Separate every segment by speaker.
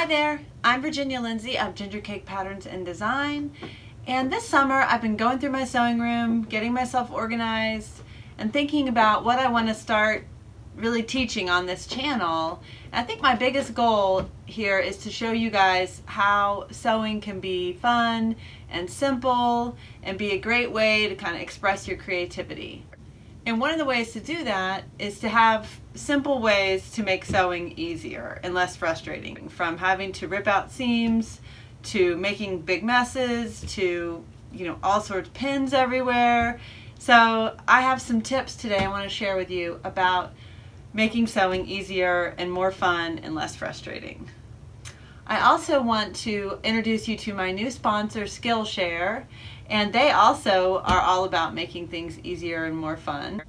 Speaker 1: Hi there, I'm Virginia Lindsay of Ginger Cake Patterns and Design, and this summer I've been going through my sewing room, getting myself organized, and thinking about what I want to start really teaching on this channel. And I think my biggest goal here is to show you guys how sewing can be fun and simple and be a great way to kind of express your creativity. And one of the ways to do that is to have simple ways to make sewing easier and less frustrating, from having to rip out seams to making big messes to, all sorts of pins everywhere. So I have some tips today I want to share with you about making sewing easier and more fun and less frustrating. I also want to introduce you to my new sponsor, Skillshare, and they also are all about making things easier and more fun.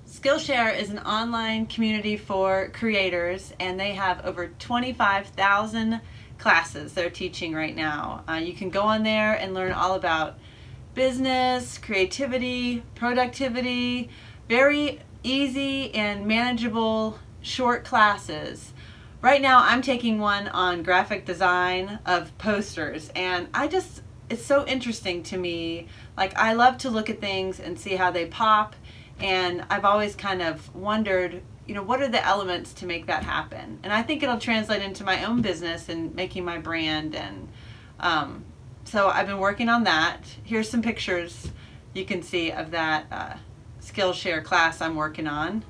Speaker 1: Skillshare is an online community for creators, and they have over 25,000 classes they're teaching right now. You can go on there and learn all about business, creativity, productivity, very easy and manageable short classes. Right now I'm taking one on graphic design of posters, and it's so interesting to me. Like, I love to look at things and see how they pop, and I've always kind of wondered, what are the elements to make that happen? And I think it'll translate into my own business and making my brand, and so I've been working on that. Here's some pictures you can see of that Skillshare class I'm working on.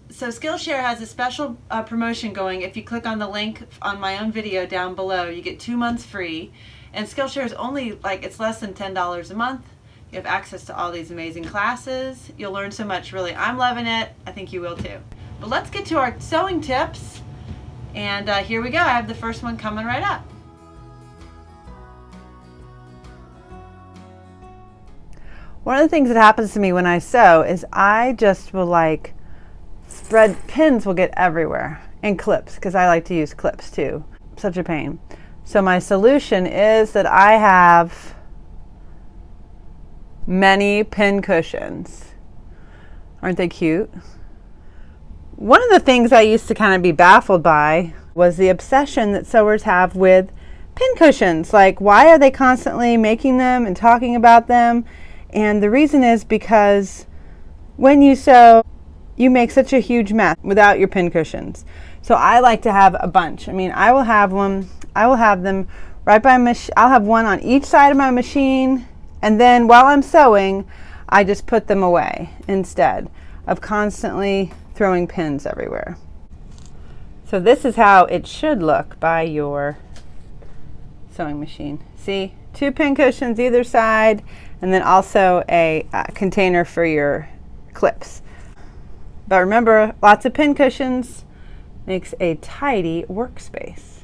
Speaker 1: So Skillshare has a special promotion going. If you click on the link on my own video down below, you get 2 months free. And Skillshare is only it's less than $10 a month. You have access to all these amazing classes. You'll learn so much, really. I'm loving it. I think you will too. But let's get to our sewing tips. And here we go. I have the first one coming right up.
Speaker 2: One of the things that happens to me when I sew is I just will thread pins will get everywhere, and clips, because I like to use clips too. Such a pain. So my solution is that I have many pin cushions. Aren't they cute? One of the things I used to kind of be baffled by was the obsession that sewers have with pin cushions. Like, why are they constantly making them and talking about them? And the reason is because when you sew, you make such a huge mess without your pin cushions. So I like to have a bunch. I will have them right by I'll have one on each side of my machine, and then while I'm sewing, I just put them away instead of constantly throwing pins everywhere. So this is how it should look by your sewing machine. See, 2 pin cushions either side, and then also a container for your clips. But remember, lots of pin cushions makes a tidy workspace.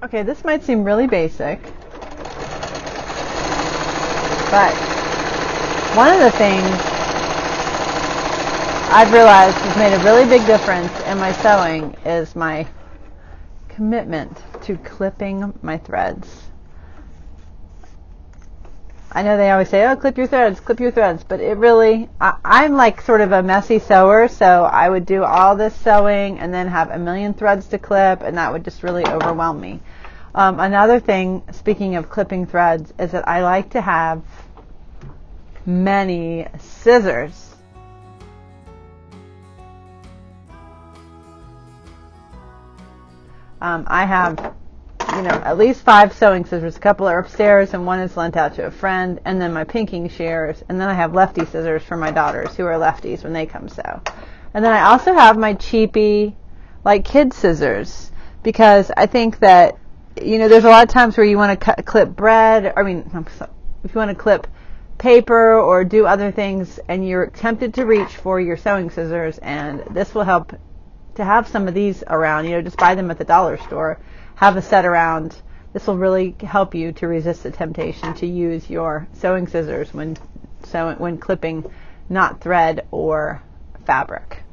Speaker 2: Okay, this might seem really basic, but one of the things I've realized has made a really big difference in my sewing is my commitment to clipping my threads. I know they always say, oh, clip your threads, but it really, I'm sort of a messy sewer, so I would do all this sewing and then have a million threads to clip, and that would just really overwhelm me. Another thing, speaking of clipping threads, is that I like to have many scissors. I have at least 5 sewing scissors. A couple are upstairs and one is lent out to a friend, and then my pinking shears, and then I have lefty scissors for my daughters who are lefties when they come sew. And then I also have my cheapy kid scissors, because I think that there's a lot of times where you want to clip bread, if you want to clip paper or do other things and you're tempted to reach for your sewing scissors, and this will help to have some of these around. Just buy them at the dollar store. Have a set around. This will really help you to resist the temptation to use your sewing scissors when clipping not thread or fabric.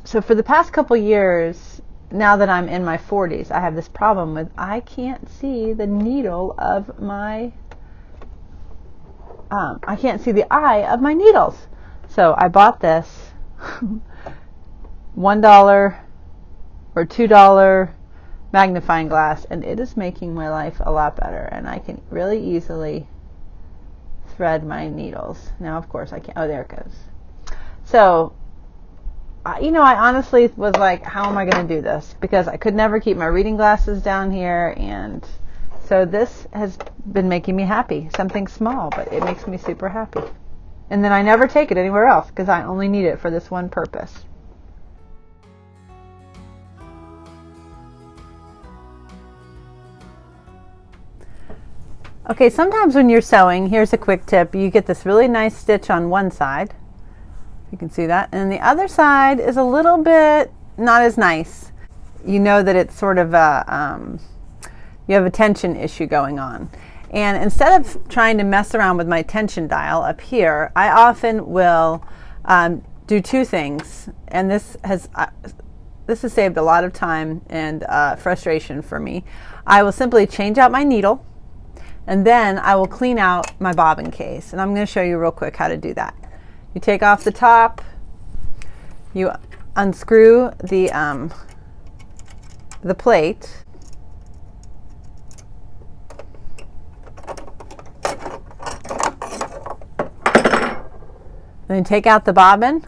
Speaker 2: So for the past couple years, now that I'm in my 40s, I have this problem with I can't see the needle of my, I can't see the eye of my needles. So I bought this $1 or $2 magnifying glass, and it is making my life a lot better, and I can really easily thread my needles. Now, of course, I can't. Oh, there it goes. So, I honestly was like, how am I going to do this? Because I could never keep my reading glasses down here, and so this has been making me happy. Something small, but it makes me super happy. And then I never take it anywhere else because I only need it for this one purpose. Okay, sometimes when you're sewing, here's a quick tip. You get this really nice stitch on one side. You can see that. And the other side is a little bit not as nice. You know that it's sort of a, you have a tension issue going on. And instead of trying to mess around with my tension dial up here, I often will do two things. And this has saved a lot of time and frustration for me. I will simply change out my needle, and then I will clean out my bobbin case. And I'm going to show you real quick how to do that. You take off the top, you unscrew the plate, then take out the bobbin,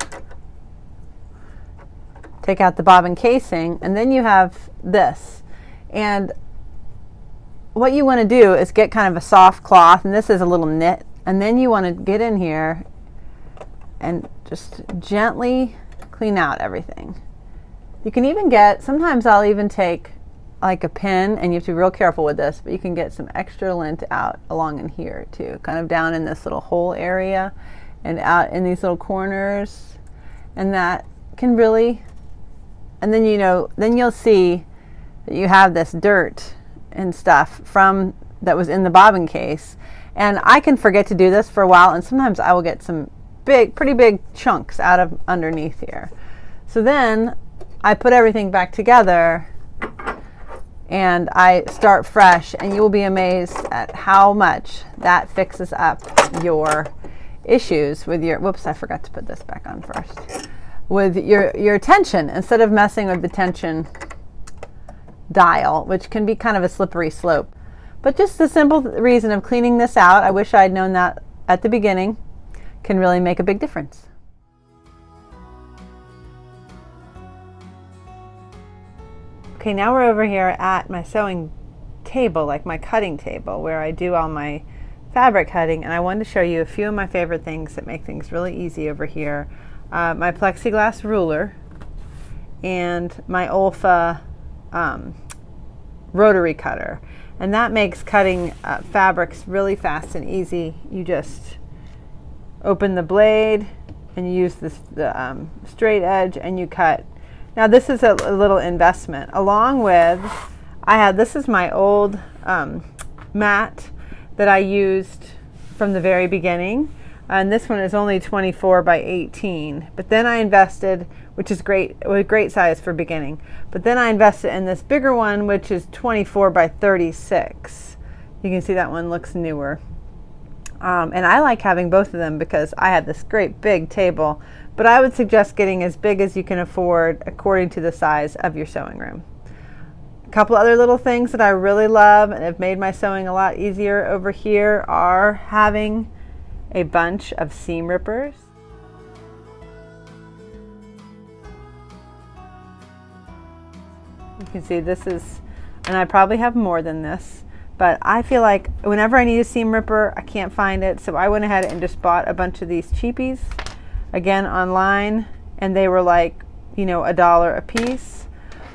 Speaker 2: take out the bobbin casing, and then you have this. And what you want to do is get kind of a soft cloth, and this is a little knit, and then you want to get in here and just gently clean out everything. You can even get, sometimes I'll even take like a pin, and you have to be real careful with this, but you can get some extra lint out along in here too, kind of down in this little hole area and out in these little corners, and that can really, and then then you'll see that you have this dirt and stuff from that was in the bobbin case. And I can forget to do this for a while, and sometimes I will get some pretty big chunks out of underneath here. So then I put everything back together and I start fresh, and you will be amazed at how much that fixes up your issues with your, whoops, I forgot to put this back on first, with your tension, instead of messing with the tension dial, which can be kind of a slippery slope. But just the simple reason of cleaning this out, I wish I had known that at the beginning, can really make a big difference. Okay, now we're over here at my sewing table, like my cutting table, where I do all my fabric cutting, and I wanted to show you a few of my favorite things that make things really easy over here. My plexiglass ruler and my Olfa rotary cutter, and that makes cutting fabrics really fast and easy. You just open the blade and you use the straight edge and you cut. Now this is a little investment, along with this is my old mat that I used from the very beginning, and this one is only 24 by 18, but then I invested, which is great, a great size for beginning, but then I invested in this bigger one, which is 24 by 36. You can see that one looks newer. And I like having both of them because I have this great big table, but I would suggest getting as big as you can afford according to the size of your sewing room. A couple other little things that I really love and have made my sewing a lot easier over here are having a bunch of seam rippers. You can see this is, and I probably have more than this, but I feel like whenever I need a seam ripper, I can't find it, so I went ahead and just bought a bunch of these cheapies, again online, and they were like, $1 a piece.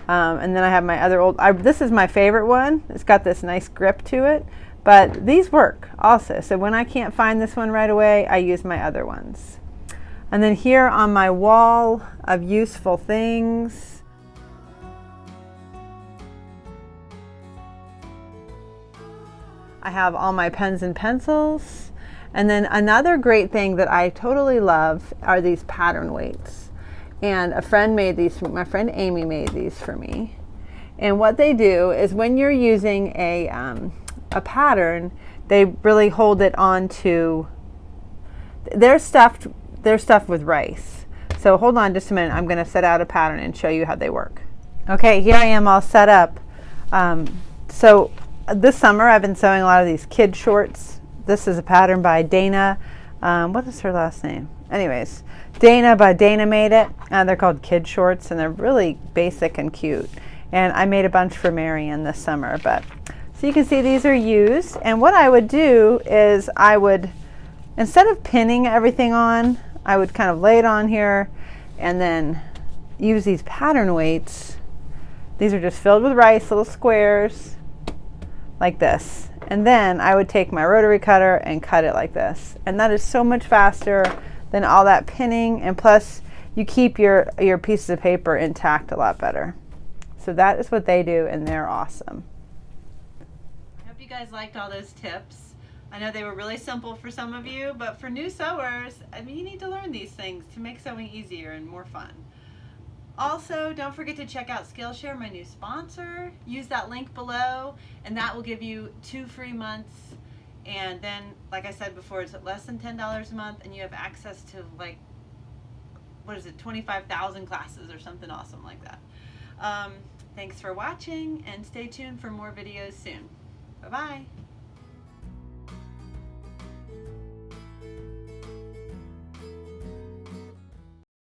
Speaker 2: And then I have my other old, this is my favorite one. It's got this nice grip to it, but these work also. So when I can't find this one right away, I use my other ones. And then here on my wall of useful things, I have all my pens and pencils. And then another great thing that I totally love are these pattern weights. And a friend made these for me. My friend Amy made these for me. And what they do is when you're using a pattern, they really hold it onto. They're stuffed with rice. So hold on just a minute. I'm going to set out a pattern and show you how they work. Okay, here I am all set up. So this summer I've been sewing a lot of these kid shorts. This is a pattern by Dana. What is her last name? Anyways, Dana by Dana made it. They're called kid shorts and they're really basic and cute. And I made a bunch for Marion this summer. But so you can see these are used. And what I would do is I would, instead of pinning everything on, I would kind of lay it on here and then use these pattern weights. These are just filled with rice, little squares like this. And then I would take my rotary cutter and cut it like this. And that is so much faster than all that pinning. And plus you keep your pieces of paper intact a lot better. So that is what they do and they're awesome.
Speaker 1: I hope you guys liked all those tips. I know they were really simple for some of you, but for new sewers, I mean, you need to learn these things to make sewing easier and more fun. Also, don't forget to check out Skillshare, my new sponsor. Use that link below and that will give you 2 free months. And then, like I said before, it's less than $10 a month and you have access to like, 25,000 classes or something awesome like that. Thanks for watching and stay tuned for more videos soon. Bye-bye.